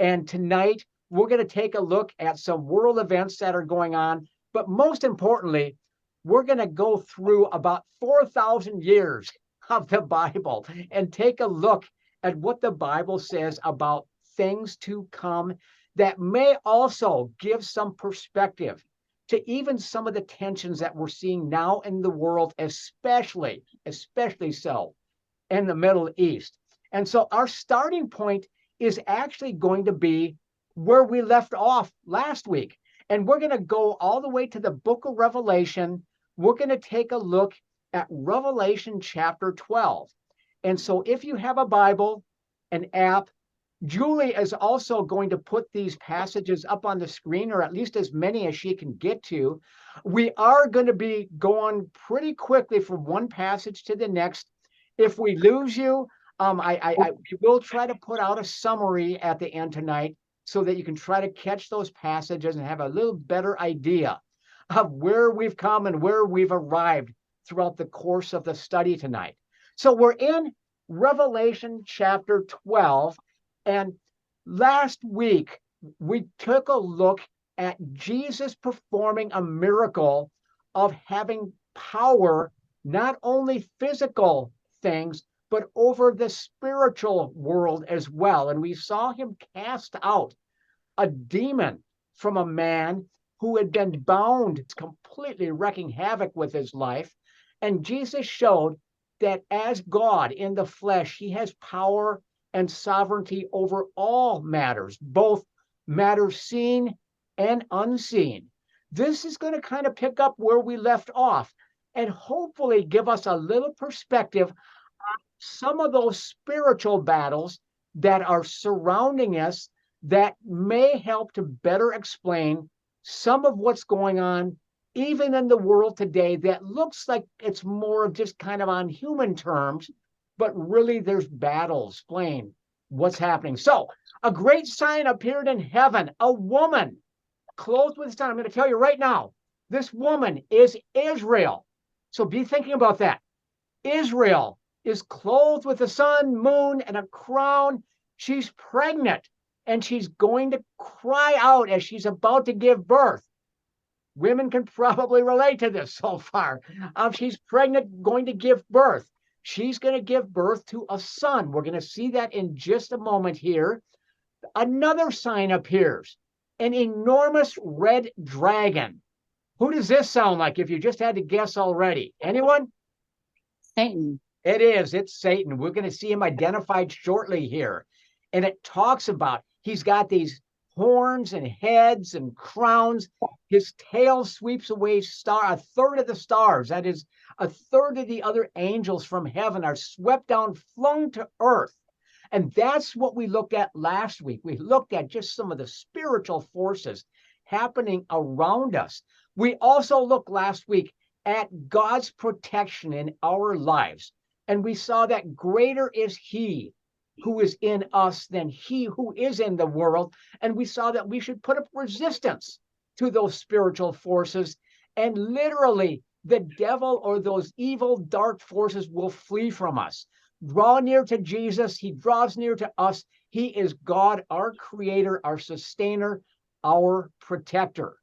And tonight, we're going to take a look at some world events that are going on. But most importantly, we're going to go through about 4,000 years of the Bible and take a look at what the Bible says about things to come that may also give some perspective to even some of the tensions that we're seeing now in the world, especially so in the Middle East. And so our starting point is actually going to be where we left off last week. And we're going to go all the way to the book of Revelation. We're going to take a look at Revelation chapter 12. And so if you have a Bible, an app, Julie is also going to put these passages up on the screen, or at least as many as she can get to. We are going to be going pretty quickly from one passage to the next. If we lose you, we will try to put out a summary at the end tonight so that you can try to catch those passages and have a little better idea of where we've come and where we've arrived throughout the course of the study tonight. So we're in Revelation chapter 12, and last week we took a look at Jesus performing a miracle of having power, not only physical things, but over the spiritual world as well. And we saw him cast out a demon from a man who had been bound, completely wreaking havoc with his life. And Jesus showed that as God in the flesh, he has power and sovereignty over all matters, both matters seen and unseen. This is going to kind of pick up where we left off and hopefully give us a little perspective on some of those spiritual battles that are surrounding us that may help to better explain some of what's going on even in the world today that looks like it's more of just kind of on human terms, but really there's battles playing what's happening. So a great sign appeared in heaven, a woman clothed with sun. I'm going to tell you right now, this woman is Israel. So be thinking about that. Israel is clothed with the sun, moon, and a crown. She's pregnant, and she's going to cry out as she's about to give birth. Women can probably relate to this so far. She's pregnant, going to give birth. She's going to give birth to a son. We're going to see that in just a moment here. Another sign appears, an enormous red dragon. Who does this sound like if you just had to guess already? Anyone? Satan. It is. It's Satan. We're going to see him identified shortly here. And it talks about he's got these horns and heads and crowns. His tail sweeps away a third of the stars. That is, a third of the other angels from heaven are swept down, flung to earth. And that's what we looked at last week. We looked at just some of the spiritual forces happening around us. We also looked last week at God's protection in our lives. And we saw that greater is he who is in us than he who is in the world. And we saw that we should put up resistance to those spiritual forces. And literally, the devil or those evil dark forces will flee from us. Draw near to Jesus. He draws near to us. He is God, our creator, our sustainer, our protector.